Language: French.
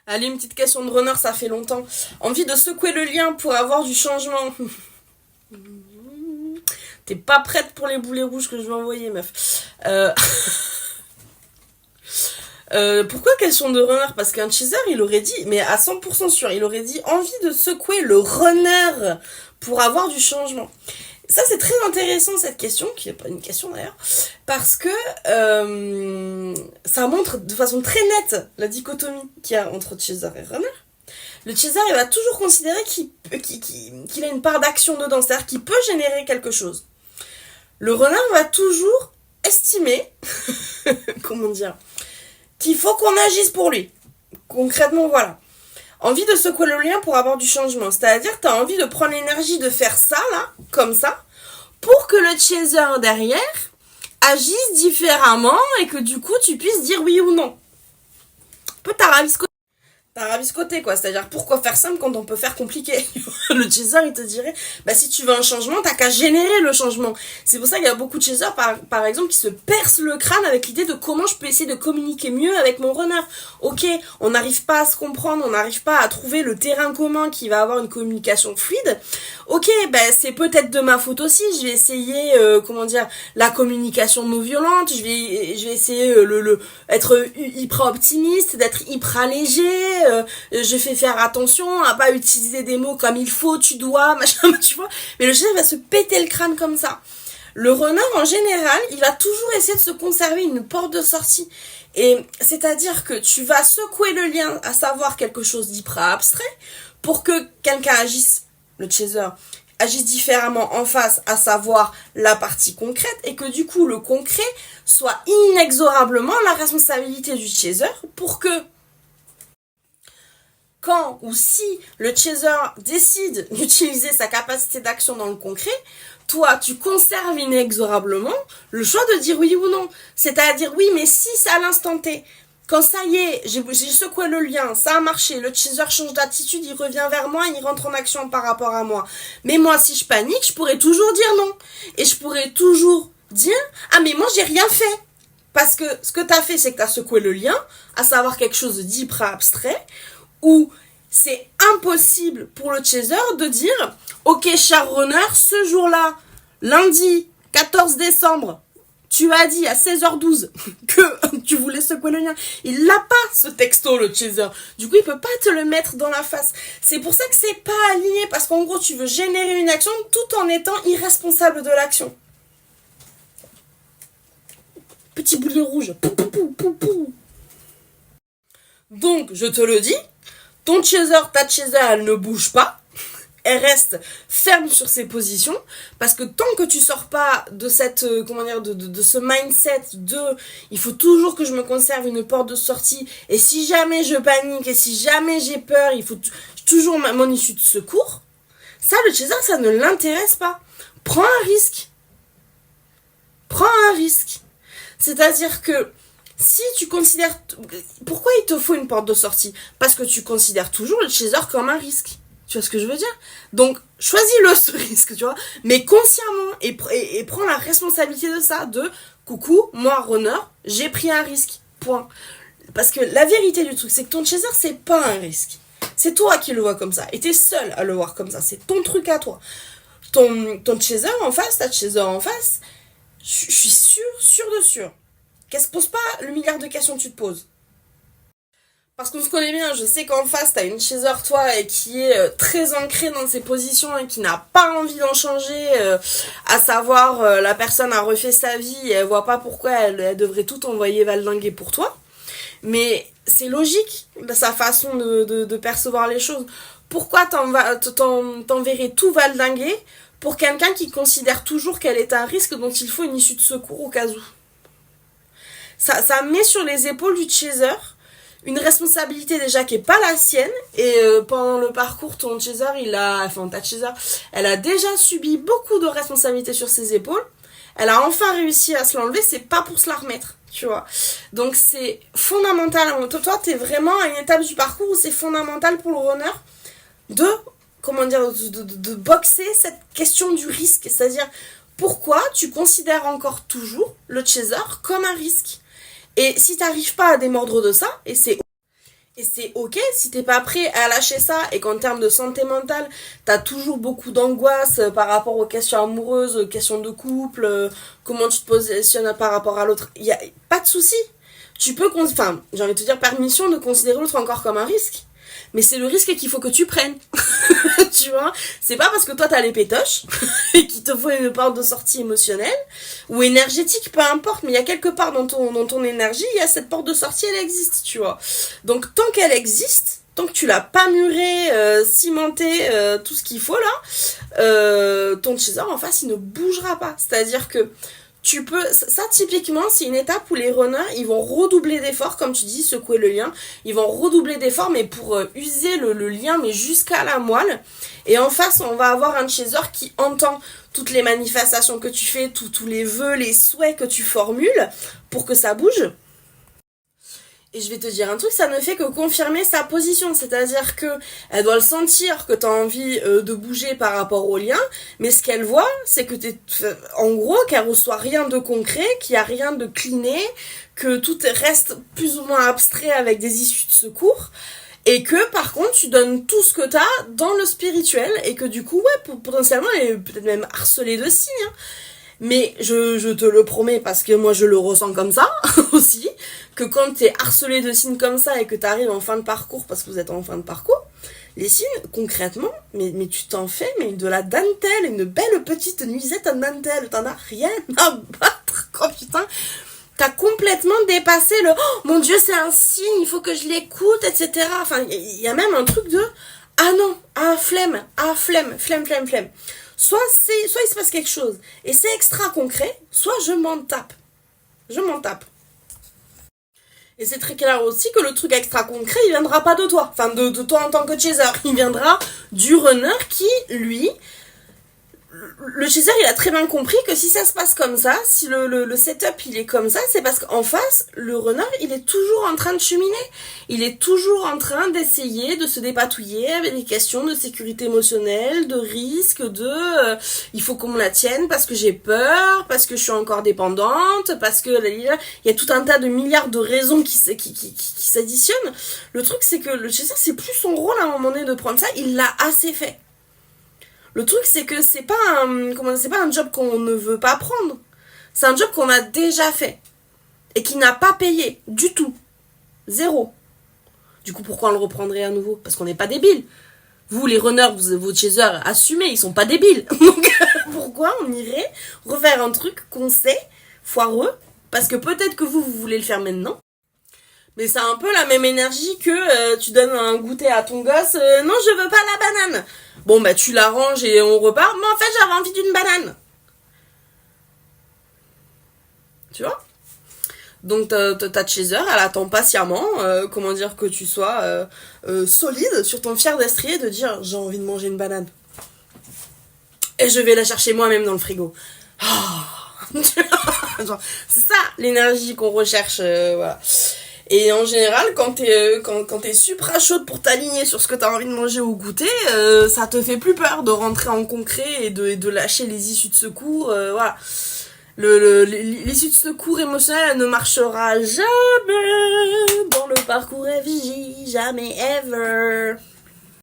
Allez, une petite question de runner, ça fait longtemps. Envie de secouer le lien pour avoir du changement. T'es pas prête pour les boulets rouges que je vais envoyer, meuf. Euh... pourquoi question de runner? Parce qu'un cheeser, il aurait dit, mais à 100% sûr, il aurait dit envie de secouer le runner pour avoir du changement. Ça, c'est très intéressant, cette question, qui n'est pas une question d'ailleurs, parce que ça montre de façon très nette la dichotomie qu'il y a entre cheeser et runner. Le cheeser, il va toujours considérer qu'il a une part d'action dedans, c'est-à-dire qu'il peut générer quelque chose. Le runner va toujours estimer, comment dire, qu'il faut qu'on agisse pour lui. Concrètement, voilà. Envie de secouer le lien pour avoir du changement. C'est-à-dire que tu as envie de prendre l'énergie de faire ça, là, comme ça, pour que le chaser derrière agisse différemment et que du coup, tu puisses dire oui ou non. Un peu tarabiscoté, quoi. C'est-à-dire, pourquoi faire simple quand on peut faire compliqué? Le chaser, il te dirait, bah, si tu veux un changement, t'as qu'à générer le changement. C'est pour ça qu'il y a beaucoup de chasers, par exemple, qui se percent le crâne avec l'idée de comment je peux essayer de communiquer mieux avec mon runner. Ok, on n'arrive pas à se comprendre, on n'arrive pas à trouver le terrain commun qui va avoir une communication fluide. Ok, bah, c'est peut-être de ma faute aussi. Je vais essayer, la communication non violente. Je vais essayer être hyper optimiste, d'être hyper léger. Je fais faire attention à pas utiliser des mots comme il faut, tu dois, machin, tu vois. Mais le chien va se péter le crâne comme ça. Le renard, en général, il va toujours essayer de se conserver une porte de sortie. Et c'est-à-dire que tu vas secouer le lien, à savoir quelque chose d'hyper abstrait, pour que quelqu'un agisse, le chaser, agisse différemment en face, à savoir la partie concrète, et que du coup, le concret soit inexorablement la responsabilité du chaser pour que quand ou si le chaser décide d'utiliser sa capacité d'action dans le concret, toi, tu conserves inexorablement le choix de dire oui ou non. C'est-à-dire, oui, mais si c'est à l'instant T, quand ça y est, j'ai secoué le lien, ça a marché, le chaser change d'attitude, il revient vers moi, il rentre en action par rapport à moi. Mais moi, si je panique, je pourrais toujours dire non. Et je pourrais toujours dire, ah mais moi, j'ai rien fait. Parce que ce que t'as fait, c'est que t'as secoué le lien, à savoir quelque chose d'hyper abstrait, où c'est impossible pour le chaser de dire ok cher runner, ce jour-là, lundi 14 décembre, tu as dit à 16h12 que tu voulais secouer le lien. Il l'a pas, ce texto, le chaser. Du coup, il peut pas te le mettre dans la face. C'est pour ça que c'est pas aligné, parce qu'en gros, tu veux générer une action tout en étant irresponsable de l'action. Petit boulet rouge. Pou, pou, pou, pou, pou. Donc, je te le dis, ton chaser, ta chaser, elle ne bouge pas. Elle reste ferme sur ses positions. Parce que tant que tu sors pas de cette, de ce mindset de, il faut toujours que je me conserve une porte de sortie. Et si jamais je panique, et si jamais j'ai peur, il faut toujours mon issue de secours. Ça, le chaser, ça ne l'intéresse pas. Prends un risque. Prends un risque. C'est-à-dire que, si tu considères... Pourquoi il te faut une porte de sortie? Parce que tu considères toujours le chaser comme un risque. Tu vois ce que je veux dire? Donc, choisis-le, ce risque, tu vois. Mais consciemment, et prends la responsabilité de ça, de coucou, moi, runner, j'ai pris un risque. Point. Parce que la vérité du truc, c'est que ton chaser, c'est pas un risque. C'est toi qui le vois comme ça. Et t'es seul à le voir comme ça. C'est ton truc à toi. Ton chaser en face, ta chaser en face, je suis sûr de sûr qu'elle se pose pas le milliard de questions que tu te poses. Parce qu'on se connaît bien, je sais qu'en face, t'as une chaser, toi, et qui est très ancrée dans ses positions et qui n'a pas envie d'en changer, à savoir, la personne a refait sa vie et elle voit pas pourquoi elle devrait tout envoyer valdinguer pour toi. Mais c'est logique, sa façon de percevoir les choses. Pourquoi t'enverrais tout valdinguer pour quelqu'un qui considère toujours qu'elle est un risque dont il faut une issue de secours au cas où? Ça met sur les épaules du chaser une responsabilité déjà qui est pas la sienne, et pendant le parcours, ton chaser, ta chaser, elle a déjà subi beaucoup de responsabilités sur ses épaules. Elle a enfin réussi à se l'enlever, c'est pas pour se la remettre, tu vois. Donc c'est fondamental. Toi, t'es vraiment à une étape du parcours où c'est fondamental pour le runner de boxer cette question du risque. C'est-à-dire, pourquoi tu considères encore toujours le chaser comme un risque? Et si t'arrives pas à démordre de ça, Et c'est ok si t'es pas prêt à lâcher ça et qu'en termes de santé mentale, t'as toujours beaucoup d'angoisse par rapport aux questions amoureuses, aux questions de couple, comment tu te positionnes par rapport à l'autre. Y a pas de souci. Tu peux, enfin, j'ai envie de te dire permission de considérer l'autre encore comme un risque. Mais c'est le risque qu'il faut que tu prennes. Tu vois, c'est pas parce que toi t'as les pétoches et qu'il te faut une porte de sortie émotionnelle ou énergétique, peu importe, mais il y a quelque part dans ton énergie, il y a cette porte de sortie, elle existe, tu vois. Donc tant qu'elle existe, tant que tu l'as pas muré, cimenté, tout ce qu'il faut là, ton chaser en face il ne bougera pas. C'est-à-dire que tu peux, ça typiquement c'est une étape où les runners ils vont redoubler d'efforts, comme tu dis, secouer le lien, ils vont redoubler d'efforts mais pour user le lien mais jusqu'à la moelle. Et en face on va avoir un chaser qui entend toutes les manifestations que tu fais, tous les vœux, les souhaits que tu formules pour que ça bouge. Et je vais te dire un truc, ça ne fait que confirmer sa position, c'est-à-dire que elle doit le sentir que tu as envie de bouger par rapport au lien, mais ce qu'elle voit, c'est que t'es, en gros, qu'elle reçoit rien de concret, qu'il n'y a rien de cliné, que tout reste plus ou moins abstrait avec des issues de secours, et que par contre tu donnes tout ce que tu as dans le spirituel, et que du coup, ouais, potentiellement, elle est peut-être même harcelée de signes, hein. Mais je te le promets parce que moi je le ressens comme ça aussi, que quand t'es harcelé de signes comme ça et que t'arrives en fin de parcours parce que vous êtes en fin de parcours, les signes concrètement, mais tu t'en fais mais de la dentelle, une belle petite nuisette en dentelle, t'en as rien à battre, oh putain, t'as complètement dépassé le oh mon dieu c'est un signe, il faut que je l'écoute, etc. Enfin il y a même un truc de ah non, flemme, flemme. Soit il se passe quelque chose et c'est extra concret, soit je m'en tape. Je m'en tape. Et c'est très clair aussi que le truc extra concret, il viendra pas de toi. Enfin, de toi en tant que chaser. Il viendra du runner qui, lui, le chaser, il a très bien compris que si ça se passe comme ça, si le setup il est comme ça, c'est parce qu'en face, le runner, il est toujours en train de cheminer. Il est toujours en train d'essayer de se dépatouiller avec des questions de sécurité émotionnelle, de risque, il faut qu'on me la tienne parce que j'ai peur, parce que je suis encore dépendante, parce que il y a tout un tas de milliards de raisons qui s'additionnent. Le truc, c'est que le chaser, c'est plus son rôle à un moment donné de prendre ça, il l'a assez fait. Le truc, c'est que c'est pas un job qu'on ne veut pas prendre. C'est un job qu'on a déjà fait. Et qui n'a pas payé. Du tout. Zéro. Du coup, pourquoi on le reprendrait à nouveau? Parce qu'on n'est pas débiles. Vous, les runners, vos chasers, assumez, ils sont pas débiles. Donc, pourquoi on irait refaire un truc qu'on sait, foireux, parce que peut-être que vous voulez le faire maintenant. Mais c'est un peu la même énergie que tu donnes un goûter à ton gosse. Non, je veux pas la banane. Bon, bah tu l'arranges et on repart. Mais en fait, j'avais envie d'une banane. Tu vois? Donc ta chaser, elle attend patiemment, comment dire, que tu sois solide sur ton fier destrier de dire j'ai envie de manger une banane. Et je vais la chercher moi-même dans le frigo. Oh. C'est ça l'énergie qu'on recherche, voilà. Et en général, quand t'es supra chaude pour t'aligner sur ce que t'as envie de manger ou goûter, ça te fait plus peur de rentrer en concret et de lâcher les issues de secours, voilà. L'issue de secours émotionnel, elle ne marchera jamais dans le parcours FJ, jamais ever.